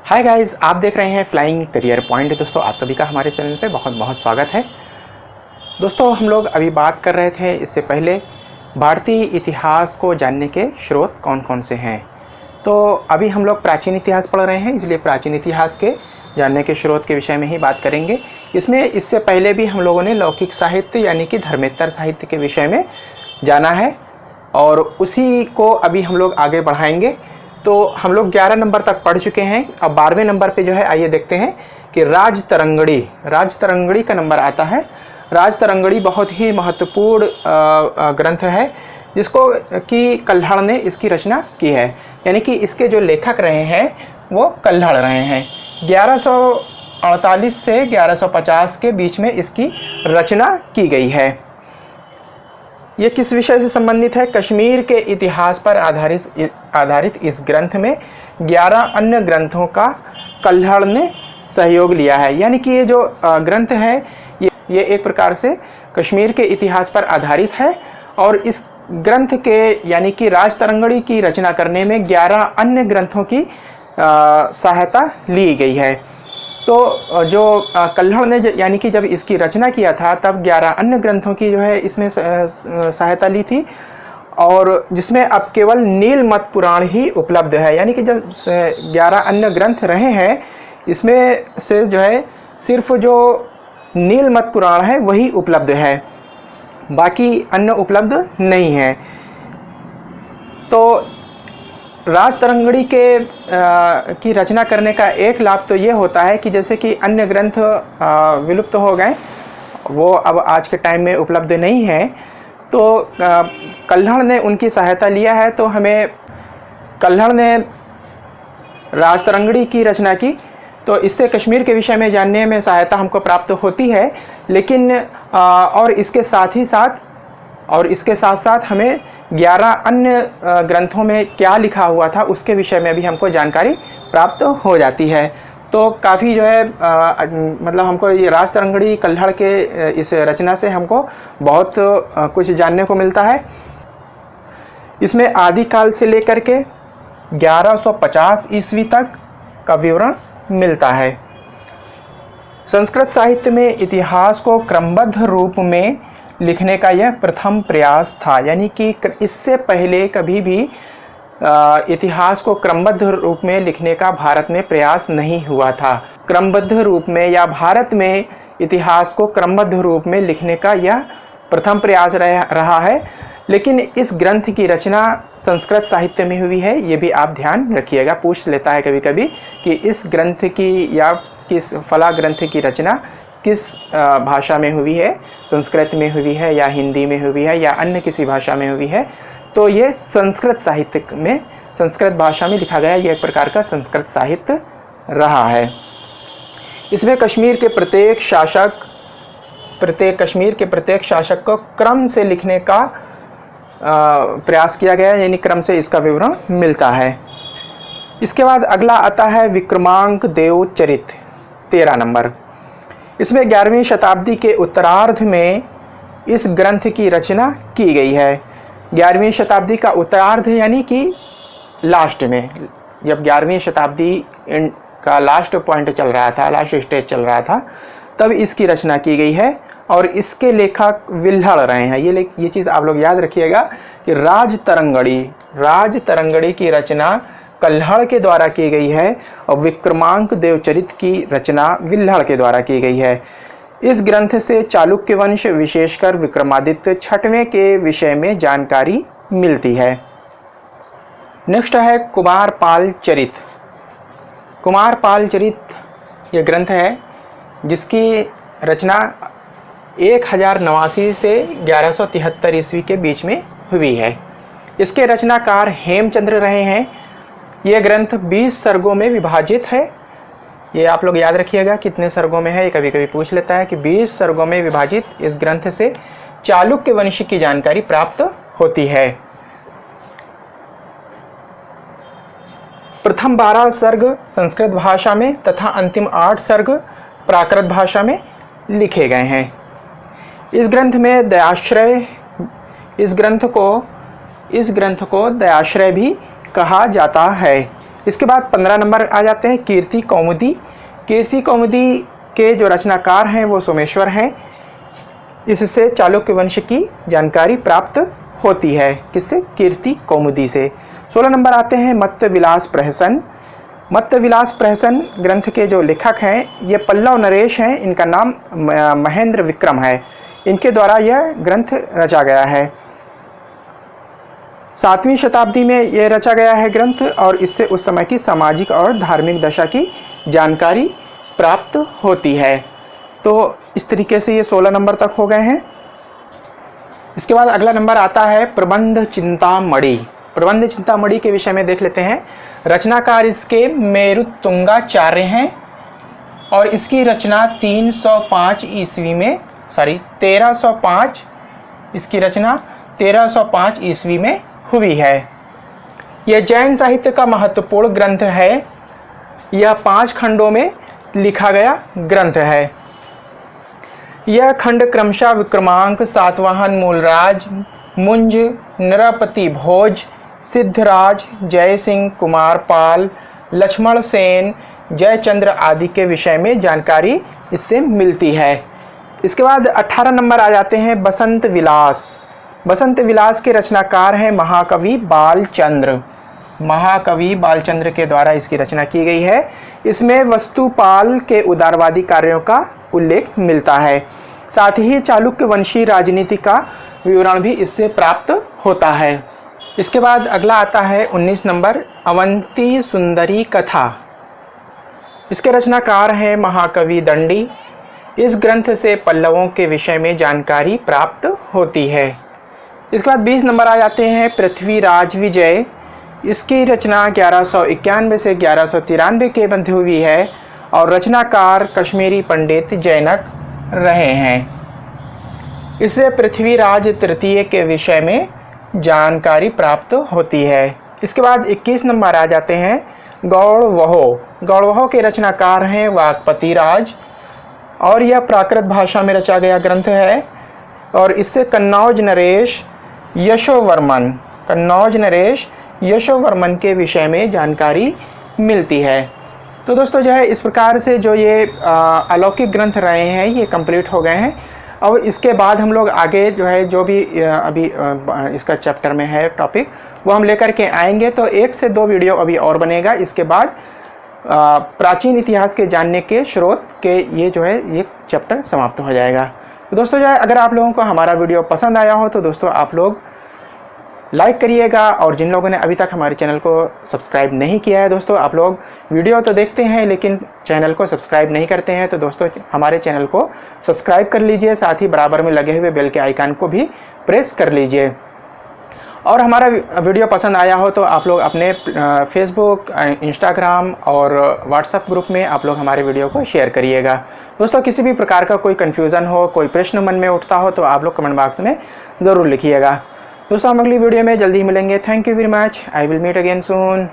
Hi guys, आप देख रहे हैं फ्लाइंग करियर पॉइंट। दोस्तों, आप सभी का हमारे चैनल पे बहुत बहुत स्वागत है। दोस्तों, हम लोग अभी बात कर रहे थे इससे पहले भारतीय इतिहास को जानने के स्रोत कौन कौन से हैं। तो अभी हम लोग प्राचीन इतिहास पढ़ रहे हैं, इसलिए प्राचीन इतिहास के जानने के स्रोत के विषय में ही बात करेंगे। इससे पहले भी हम लोगों ने लौकिक साहित्य यानी कि धर्मेत्तर साहित्य के विषय में जाना है और उसी को अभी हम लोग आगे बढ़ाएंगे। तो हम लोग 11 नंबर तक पढ़ चुके हैं। अब 12वें नंबर पे जो है, आइए देखते हैं कि राजतरंगिणी का नंबर आता है। राजतरंगिणी बहुत ही महत्वपूर्ण ग्रंथ है जिसको कि कल्हड़ ने इसकी रचना की है, यानी कि इसके जो लेखक रहे हैं वो कल्हड़ रहे हैं। 1148 से 1150 के बीच में इसकी रचना की गई है। ये किस विषय से संबंधित है? कश्मीर के इतिहास पर आधारित इस ग्रंथ में 11 अन्य ग्रंथों का कल्हड़ ने सहयोग लिया है। यानी कि ये जो ग्रंथ है ये एक प्रकार से कश्मीर के इतिहास पर आधारित है और इस ग्रंथ के यानी कि राजतरंगिणी की रचना करने में 11 अन्य ग्रंथों की सहायता ली गई है। तो जो कल्हड़ ने यानी कि जब इसकी रचना किया था तब 11 अन्य ग्रंथों की जो है इसमें सहायता ली थी, और जिसमें अब केवल नीलमत पुराण ही उपलब्ध है। यानी कि जब 11 अन्य ग्रंथ रहे हैं इसमें से जो है सिर्फ जो नीलमत पुराण है वही उपलब्ध है, बाकी अन्य उपलब्ध नहीं है। तो राजतरंगिणी की रचना करने का एक लाभ तो ये होता है कि जैसे कि अन्य ग्रंथ विलुप्त हो गए, वो अब आज के टाइम में उपलब्ध नहीं है, तो कल्हड़ ने उनकी सहायता लिया है। तो हमें कल्हड़ ने राजतरंगिणी की रचना की तो इससे कश्मीर के विषय में जानने में सहायता हमको प्राप्त होती है। लेकिन और इसके साथ साथ हमें 11 अन्य ग्रंथों में क्या लिखा हुआ था उसके विषय में भी हमको जानकारी प्राप्त हो जाती है। तो काफ़ी जो है मतलब हमको ये राजतरंगिणी कल्हड़ के इस रचना से हमको बहुत कुछ जानने को मिलता है। इसमें आदिकाल से लेकर के 1150 ईस्वी तक का विवरण मिलता है। संस्कृत साहित्य में इतिहास को क्रमबद्ध रूप में लिखने का यह प्रथम प्रयास था। यानी कि इससे पहले कभी भी इतिहास को क्रमबद्ध रूप में लिखने का भारत में प्रयास नहीं हुआ था। क्रमबद्ध रूप में या भारत में इतिहास को क्रमबद्ध रूप में लिखने का यह प्रथम प्रयास रहा है। लेकिन इस ग्रंथ की रचना संस्कृत साहित्य में हुई है, ये भी आप ध्यान रखिएगा। पूछ लेता है कभी कभी कि इस ग्रंथ की या किस फला ग्रंथ की रचना किस भाषा में हुई है, संस्कृत में हुई है या हिंदी में हुई है या अन्य किसी भाषा में हुई है। तो ये संस्कृत साहित्य में, संस्कृत भाषा में लिखा गया, ये एक प्रकार का संस्कृत साहित्य रहा है। इसमें कश्मीर के प्रत्येक शासक को क्रम से लिखने का प्रयास किया गया, यानी क्रम से इसका विवरण मिलता है। इसके बाद अगला आता है विक्रमांक देव चरित, 13 नंबर। इसमें 11वीं शताब्दी के उत्तरार्ध में इस ग्रंथ की रचना की गई है। 11वीं शताब्दी का उत्तरार्ध यानी कि लास्ट में, जब 11वीं शताब्दी का लास्ट पॉइंट चल रहा था, लास्ट स्टेज चल रहा था, तब इसकी रचना की गई है और इसके लेखक विल्हड़ रहे हैं। ये चीज़ आप लोग याद रखिएगा कि राजतरंगिणी की रचना कल्हड़ के द्वारा की गई है और विक्रमांक देवचरित की रचना विल्हड़ के द्वारा की गई है। इस ग्रंथ से चालुक्य वंश, विशेषकर विक्रमादित्य छठवें के विषय में जानकारी मिलती है। नेक्स्ट है कुमारपाल चरित। कुमारपाल चरित ये ग्रंथ है जिसकी रचना 1089 से 1173 ईस्वी के बीच में हुई है। इसके रचनाकार हेमचंद्र रहे हैं। यह ग्रंथ 20 सर्गों में विभाजित है। ये आप लोग याद रखिएगा कितने सर्गों में है, ये कभी कभी पूछ लेता है कि 20 सर्गों में विभाजित इस ग्रंथ से चालुक्य वंश की जानकारी प्राप्त होती है। प्रथम 12 सर्ग संस्कृत भाषा में तथा अंतिम 8 सर्ग प्राकृत भाषा में लिखे गए हैं। इस ग्रंथ में इस ग्रंथ को दयाश्रय भी कहा जाता है। इसके बाद 15 नंबर आ जाते हैं कीर्ति कौमुदी। कीर्ति कौमुदी के जो रचनाकार हैं वो सोमेश्वर हैं। इससे चालुक्य वंश की जानकारी प्राप्त होती है। किससे? कीर्ति कौमुदी से। 16 नंबर आते हैं मत्त विलास प्रहसन। मत्त विलास प्रहसन ग्रंथ के जो लेखक हैं ये पल्लव नरेश हैं। इनका नाम महेंद्र विक्रम है। इनके द्वारा यह ग्रंथ रचा गया है। 7वीं शताब्दी में यह रचा गया है ग्रंथ और इससे उस समय की सामाजिक और धार्मिक दशा की जानकारी प्राप्त होती है। तो इस तरीके से ये 16 नंबर तक हो गए हैं। इसके बाद अगला नंबर आता है प्रबंध चिंतामणि। प्रबंध चिंतामणि के विषय में देख लेते हैं। रचनाकार इसके मेरुतुंगाचार्य हैं और इसकी रचना 1305 ईस्वी में 1305 इसकी रचना 1305 ईस्वी में हुई है। यह जैन साहित्य का महत्वपूर्ण ग्रंथ है। यह 5 खंडों में लिखा गया ग्रंथ है। यह खंड क्रमशः विक्रमांक, सातवाहन मूलराज, मुंज, नरपति भोज, सिद्धराज, जय सिंह, कुमार पाल, लक्ष्मण सेन, जयचंद्र आदि के विषय में जानकारी इससे मिलती है। इसके बाद 18 नंबर आ जाते हैं बसंत विलास। बसंत विलास के रचनाकार हैं महाकवि बालचंद्र। महाकवि बालचंद्र के द्वारा इसकी रचना की गई है। इसमें वस्तुपाल के उदारवादी कार्यों का उल्लेख मिलता है। साथ ही चालुक्य वंशी राजनीति का विवरण भी इससे प्राप्त होता है। इसके बाद अगला आता है 19 नंबर अवंती सुंदरी कथा। इसके रचनाकार हैं महाकवि दंडी। इस ग्रंथ से पल्लवों के विषय में जानकारी प्राप्त होती है। इसके बाद 20 नंबर आ जाते हैं पृथ्वीराज विजय। इसकी रचना 1191 से 1193 के मध्य हुई है और रचनाकार कश्मीरी पंडित जैनक रहे हैं। इससे पृथ्वीराज तृतीय के विषय में जानकारी प्राप्त होती है। इसके बाद 21 नंबर आ जाते हैं गौड़वहो। गौड़वहो के रचनाकार हैं वाकपति राज और यह प्राकृत भाषा में रचा गया ग्रंथ है और इससे कन्नौज नरेश यशोवर्मन के विषय में जानकारी मिलती है। तो दोस्तों जो है इस प्रकार से जो ये अलौकिक ग्रंथ रहे हैं ये कंप्लीट हो गए हैं। अब इसके बाद हम लोग आगे जो है जो भी अभी इसका चैप्टर में है टॉपिक वो हम लेकर के आएंगे। तो 1 से 2 वीडियो अभी और बनेगा। इसके बाद प्राचीन इतिहास के जानने के स्रोत के ये जो है ये चैप्टर समाप्त हो जाएगा। तो दोस्तों जो है अगर आप लोगों को हमारा वीडियो पसंद आया हो तो दोस्तों आप लोग लाइक करिएगा और जिन लोगों ने अभी तक हमारे चैनल को सब्सक्राइब नहीं किया है दोस्तों आप लोग वीडियो तो देखते हैं लेकिन चैनल को सब्सक्राइब नहीं करते हैं तो दोस्तों हमारे चैनल को सब्सक्राइब कर लीजिए। साथ ही बराबर में लगे हुए बेल के आइकन को भी प्रेस कर लीजिए। और हमारा वीडियो पसंद आया हो तो आप लोग अपने फेसबुक, इंस्टाग्राम और व्हाट्सएप ग्रुप में आप लोग हमारे वीडियो को शेयर करिएगा। दोस्तों किसी भी प्रकार का कोई कन्फ्यूज़न हो, कोई प्रश्न मन में उठता हो तो आप लोग कमेंट बॉक्स में ज़रूर लिखिएगा। दोस्तों हम अगली वीडियो में जल्दी ही मिलेंगे। Thank you very much. I will meet again soon.